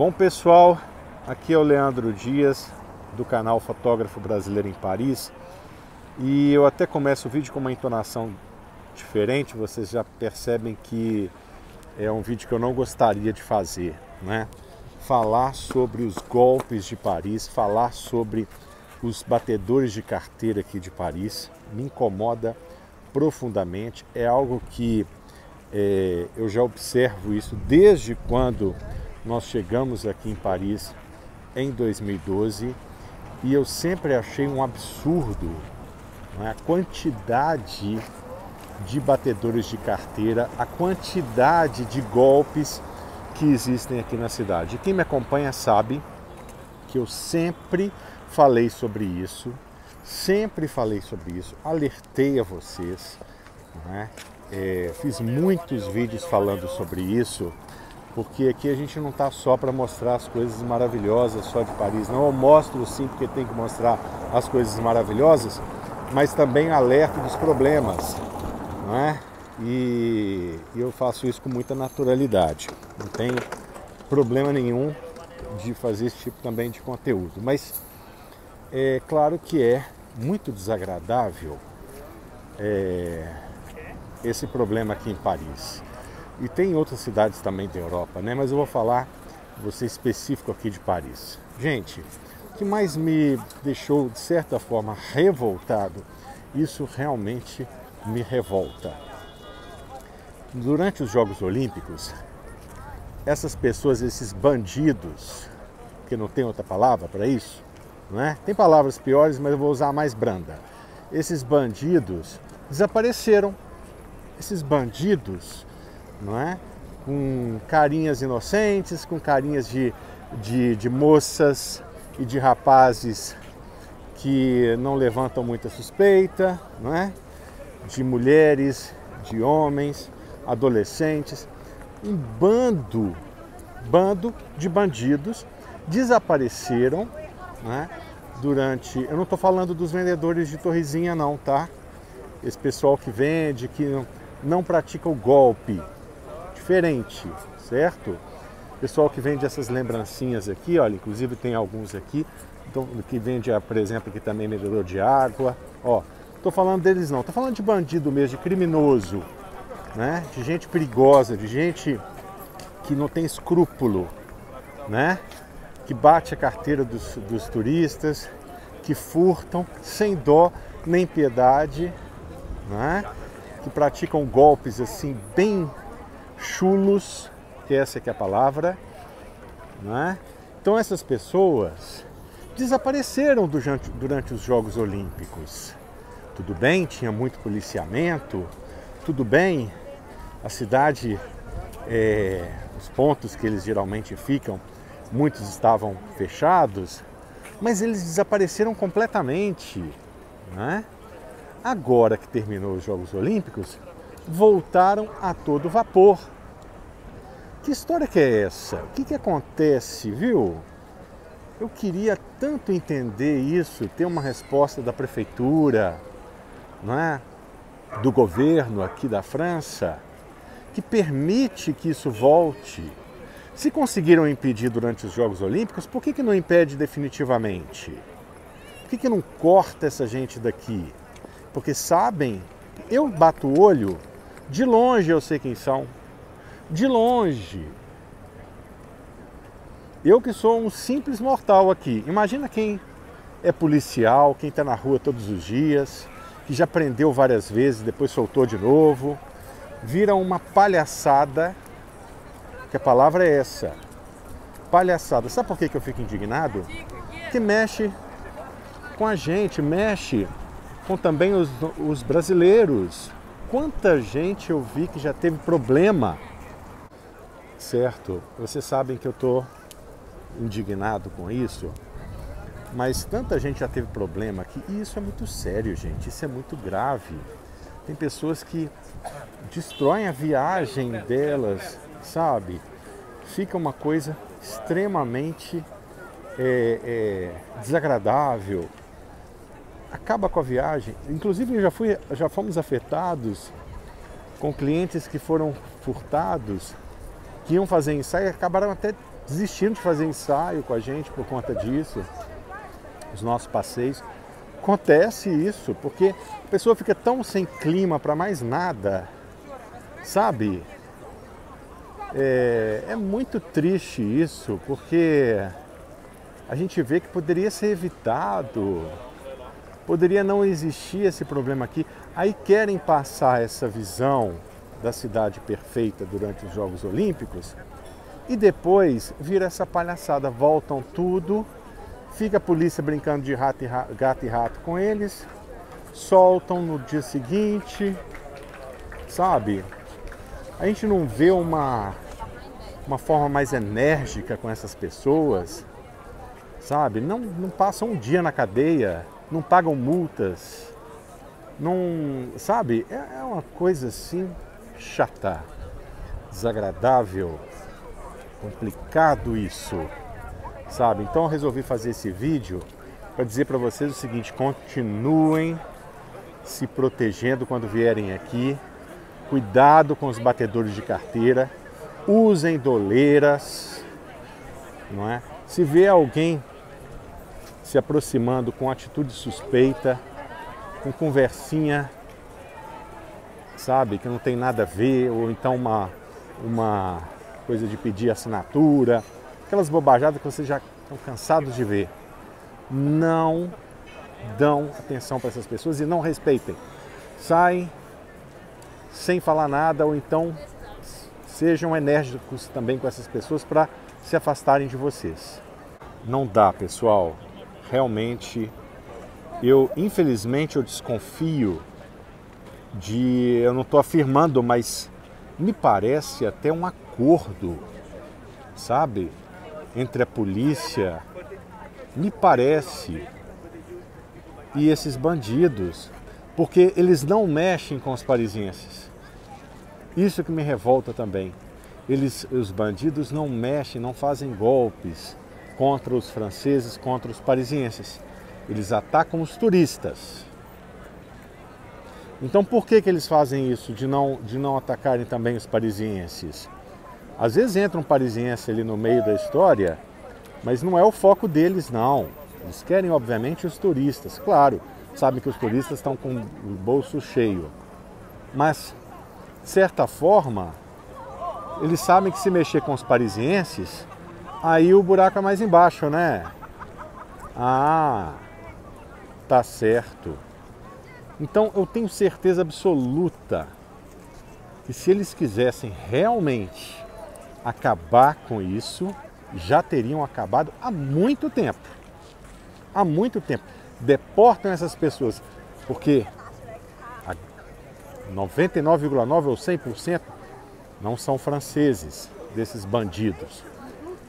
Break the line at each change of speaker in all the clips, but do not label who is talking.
Bom pessoal, aqui é o Leandro Dias do canal Fotógrafo Brasileiro em Paris e eu até começo o vídeo com uma entonação diferente. Vocês já percebem que é um vídeo que eu não gostaria de fazer, né? Falar sobre os golpes de Paris, falar sobre os batedores de carteira aqui de Paris me incomoda profundamente. É algo que eu já observo isso desde quando nós chegamos aqui em Paris em 2012 e eu sempre achei um absurdo, né, a quantidade de batedores de carteira, a quantidade de golpes que existem aqui na cidade. Quem me acompanha sabe que eu sempre falei sobre isso, alertei a vocês, né? Fiz muitos vídeos falando sobre isso, porque aqui a gente não está só para mostrar as coisas maravilhosas só de Paris, não. Eu mostro sim, porque tem que mostrar as coisas maravilhosas, mas também alerto dos problemas, não é? E eu faço isso com muita naturalidade, não tenho problema nenhum de fazer esse tipo também de conteúdo, mas é claro que é muito desagradável esse problema aqui em Paris. E tem outras cidades também da Europa, né? Mas eu vou falar, vou ser específico aqui de Paris. Gente, o que mais me deixou, de certa forma, revoltado, isso realmente me revolta. Durante os Jogos Olímpicos, essas pessoas, esses bandidos, que não tem outra palavra para isso, não é? Tem palavras piores, mas eu vou usar a mais branda. Esses bandidos desapareceram. Esses bandidos, não é? Com carinhas inocentes, com carinhas de moças e de rapazes que não levantam muita suspeita, não é? De mulheres, de homens, adolescentes. Um bando de bandidos desapareceram, né? Durante... Eu não estou falando dos vendedores de torrezinha não, tá? Esse pessoal que vende, que não pratica o golpe. Diferente, certo? Pessoal que vende essas lembrancinhas aqui, olha, inclusive tem alguns aqui, então, que vende, por exemplo, aqui também vendedor de água. Ó, tô falando deles não, tô falando de bandido mesmo, de criminoso, né? De gente perigosa, de gente que não tem escrúpulo, né? Que bate a carteira dos turistas, que furtam sem dó nem piedade, né? Que praticam golpes assim bem chulos, que essa é a palavra, né? Então essas pessoas desapareceram durante os Jogos Olímpicos. Tudo bem, tinha muito policiamento, tudo bem, a cidade, os pontos que eles geralmente ficam, muitos estavam fechados, mas eles desapareceram completamente, né? Agora que terminou os Jogos Olímpicos, voltaram a todo vapor. Que história que é essa? O que acontece, viu? Eu queria tanto entender isso, ter uma resposta da prefeitura, não é? Do governo aqui da França, que permite que isso volte. Se conseguiram impedir durante os Jogos Olímpicos, por que não impede definitivamente? Por que não corta essa gente daqui? Porque sabem, eu bato o olho, de longe eu sei quem são, de longe. Eu que sou um simples mortal aqui, imagina quem é policial, quem está na rua todos os dias, que já prendeu várias vezes, depois soltou de novo, vira uma palhaçada, que a palavra é essa, palhaçada. Sabe por que eu fico indignado? Que mexe com a gente, mexe com também os brasileiros. Quanta gente eu vi que já teve problema, certo? Vocês sabem que eu estou indignado com isso, mas tanta gente já teve problema aqui, e isso é muito sério, gente, isso é muito grave. Tem pessoas que destroem a viagem delas, sabe? Fica uma coisa extremamente desagradável. Acaba com a viagem. Inclusive já fomos afetados com clientes que foram furtados, que iam fazer ensaio e acabaram até desistindo de fazer ensaio com a gente por conta disso, os nossos passeios. Acontece isso, porque a pessoa fica tão sem clima para mais nada, sabe? É muito triste isso, porque a gente vê que poderia ser evitado, poderia não existir esse problema aqui. Aí querem passar essa visão da cidade perfeita durante os Jogos Olímpicos e depois vira essa palhaçada, voltam tudo. Fica a polícia brincando de gato e rato com eles, soltam no dia seguinte, sabe? A gente não vê uma forma mais enérgica com essas pessoas, sabe? Não passam um dia na cadeia, não pagam multas, não, sabe? É uma coisa assim chata, desagradável, complicado isso. Sabe? Então eu resolvi fazer esse vídeo para dizer para vocês o seguinte: continuem se protegendo quando vierem aqui, cuidado com os batedores de carteira, usem doleiras, não é? Se vê alguém se aproximando com atitude suspeita, com conversinha, sabe, que não tem nada a ver, ou então uma coisa de pedir assinatura, aquelas bobajadas que vocês já estão cansados de ver. Não dão atenção para essas pessoas e não respeitem. Saem sem falar nada ou então sejam enérgicos também com essas pessoas para se afastarem de vocês. Não dá, pessoal. Realmente, infelizmente eu desconfio eu não estou afirmando, mas me parece até um acordo, sabe? Entre a polícia, me parece, e esses bandidos, porque eles não mexem com os parisienses. Isso que me revolta também. Os bandidos não mexem, não fazem golpes contra os franceses, contra os parisienses. Eles atacam os turistas. Então por que eles fazem isso, de não atacarem também os parisienses? Às vezes entra um parisiense ali no meio da história, mas não é o foco deles, não. Eles querem, obviamente, os turistas. Claro, sabem que os turistas estão com o bolso cheio. Mas, de certa forma, eles sabem que se mexer com os parisienses, aí o buraco é mais embaixo, né? Ah, tá certo. Então, eu tenho certeza absoluta que se eles quisessem realmente acabar com isso, já teriam acabado há muito tempo. Há muito tempo. Deportam essas pessoas, porque 99,9% ou 100% não são franceses, desses bandidos.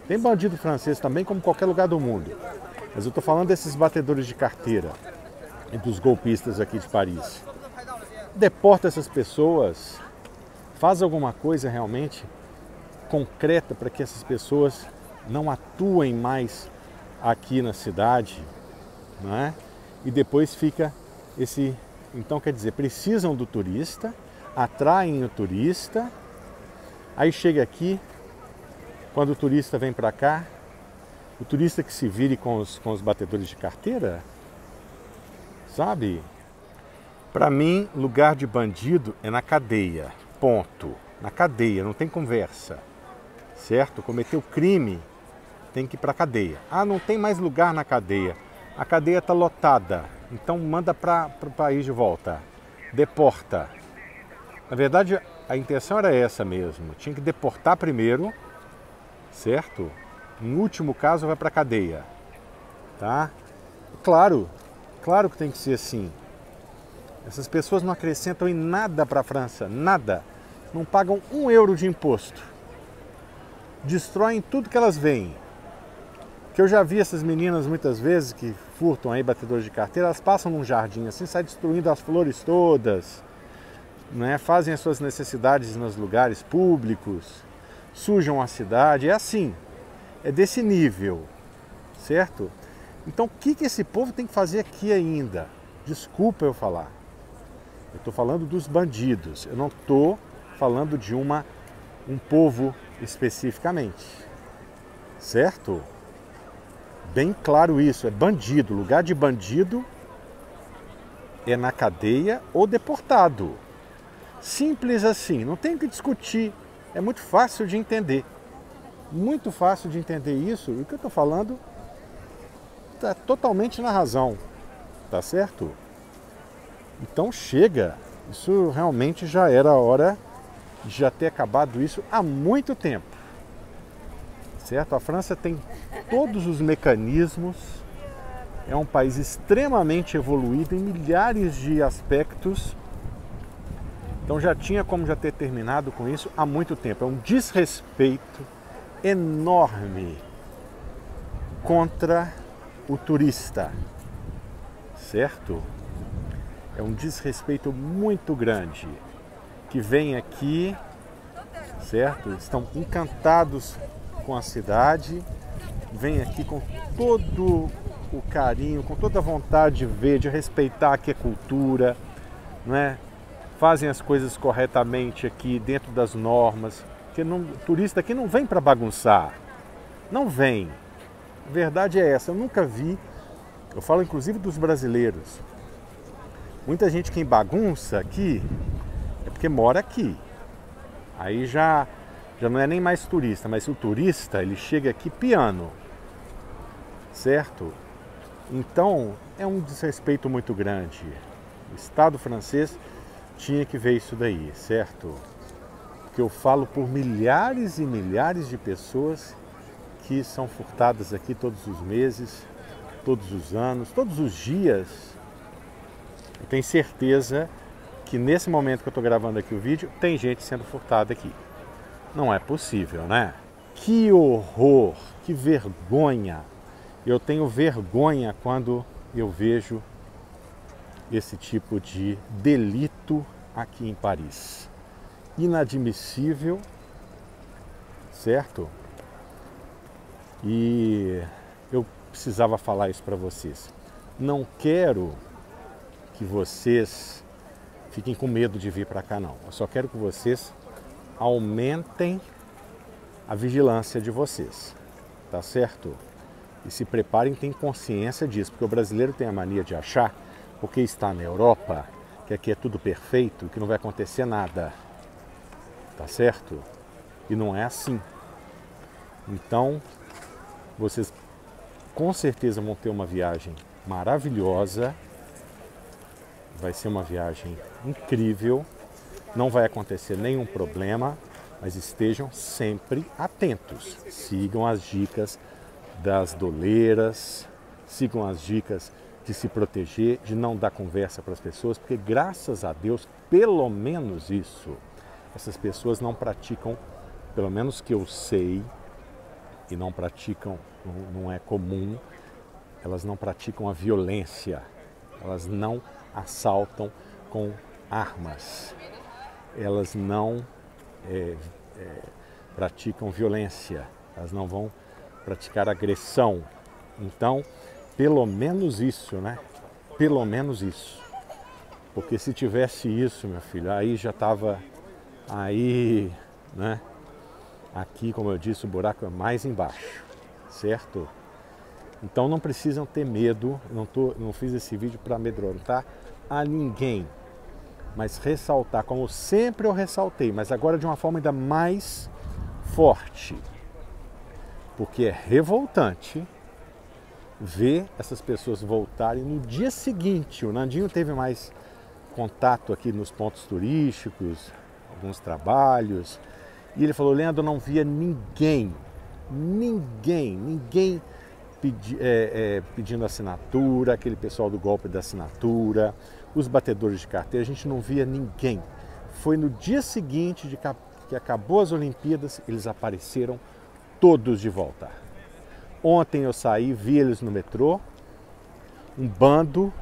Tem bandido francês também, como qualquer lugar do mundo. Mas eu estou falando desses batedores de carteira e dos golpistas aqui de Paris. Deporta essas pessoas, faz alguma coisa realmente concreta para que essas pessoas não atuem mais aqui na cidade, não é? E depois fica esse... Então, quer dizer, precisam do turista, atraem o turista, aí chega aqui, quando o turista vem para cá, o turista que se vire com os batedores de carteira, sabe? Para mim, lugar de bandido é na cadeia, ponto. Na cadeia, não tem conversa. Certo? Cometeu crime, tem que ir para a cadeia. Ah, não tem mais lugar na cadeia. A cadeia está lotada, então manda para o país de volta. Deporta. Na verdade, a intenção era essa mesmo. Tinha que deportar primeiro, certo? Em último caso, vai para a cadeia. Tá? Claro que tem que ser assim. Essas pessoas não acrescentam em nada para a França, nada. Não pagam €1 de imposto. Destroem tudo que elas veem. Que eu já vi essas meninas muitas vezes que furtam aí batedores de carteira, elas passam num jardim assim, saem destruindo as flores todas, né? Fazem as suas necessidades nos lugares públicos, sujam a cidade, é assim, é desse nível, certo? Então o que esse povo tem que fazer aqui ainda? Desculpa eu falar. Eu estou falando dos bandidos, eu não estou falando de um povo especificamente. certo? Bem claro isso, é bandido. Lugar de bandido é na cadeia ou deportado. Simples assim, não tem o que discutir. É muito fácil de entender. Muito fácil de entender isso. E o que eu estou falando está totalmente na razão. Tá certo? Então chega. Isso realmente já era hora de já ter acabado isso há muito tempo. Certo? A França tem todos os mecanismos. É um país extremamente evoluído em milhares de aspectos. Então já tinha como já ter terminado com isso há muito tempo. É um desrespeito enorme contra o turista, certo? É um desrespeito muito grande que vem aqui, certo? Estão encantados com a cidade, vem aqui com todo o carinho, com toda a vontade de ver, de respeitar aqui a cultura, não é? Fazem as coisas corretamente aqui, dentro das normas. Porque o turista aqui não vem para bagunçar. Não vem. A verdade é essa. Eu nunca vi, eu falo inclusive dos brasileiros. Muita gente que bagunça aqui é porque mora aqui. Aí já não é nem mais turista, mas o turista, ele chega aqui piano. Certo? Então, é um desrespeito muito grande. O Estado francês tinha que ver isso daí, certo? Porque eu falo por milhares e milhares de pessoas que são furtadas aqui todos os meses, todos os anos, todos os dias. Eu tenho certeza que nesse momento que eu estou gravando aqui o vídeo, tem gente sendo furtada aqui. Não é possível, né? Que horror, que vergonha. Eu tenho vergonha quando eu vejo esse tipo de delito aqui em Paris. Inadmissível, certo? E eu precisava falar isso para vocês. Não quero que vocês fiquem com medo de vir para cá, não. Eu só quero que vocês aumentem a vigilância de vocês, tá certo? E se preparem, tenham consciência disso, porque o brasileiro tem a mania de achar, porque está na Europa, que aqui é tudo perfeito, que não vai acontecer nada, tá certo? E não é assim. Então, vocês com certeza vão ter uma viagem maravilhosa, vai ser uma viagem incrível, não vai acontecer nenhum problema, mas estejam sempre atentos, sigam as dicas das doleiras, sigam as dicas de se proteger, de não dar conversa para as pessoas, porque graças a Deus, pelo menos isso, essas pessoas não praticam, pelo menos que eu sei, e não praticam, não é comum, elas não praticam a violência, elas não assaltam com armas, elas não praticam violência, elas não vão praticar agressão. Então, pelo menos isso, né? Pelo menos isso. Porque se tivesse isso, meu filho, aí já estava, aí, né? Aqui, como eu disse, o buraco é mais embaixo, certo? Então não precisam ter medo, não fiz esse vídeo para amedrontar a ninguém, mas ressaltar, como sempre eu ressaltei, mas agora de uma forma ainda mais forte, porque é revoltante ver essas pessoas voltarem no dia seguinte. O Nandinho teve mais contato aqui nos pontos turísticos, alguns trabalhos, e ele falou: Leandro, eu não via ninguém pedindo assinatura, aquele pessoal do golpe da assinatura, os batedores de carteira, a gente não via ninguém. Foi no dia seguinte de que acabou as Olimpíadas, eles apareceram todos de volta. Ontem eu saí, vi eles no metrô, um bando,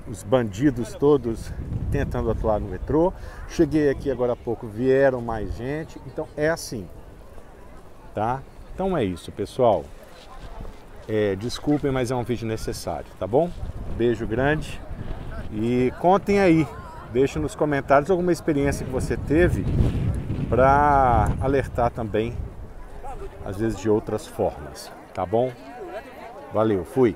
os bandidos todos tentando atuar no metrô. Cheguei aqui agora há pouco, vieram mais gente, então é assim, tá? Então é isso, pessoal. Desculpem, mas é um vídeo necessário, tá bom? Beijo grande e contem aí, deixem nos comentários alguma experiência que você teve para alertar também às vezes de outras formas, tá bom? Valeu, fui!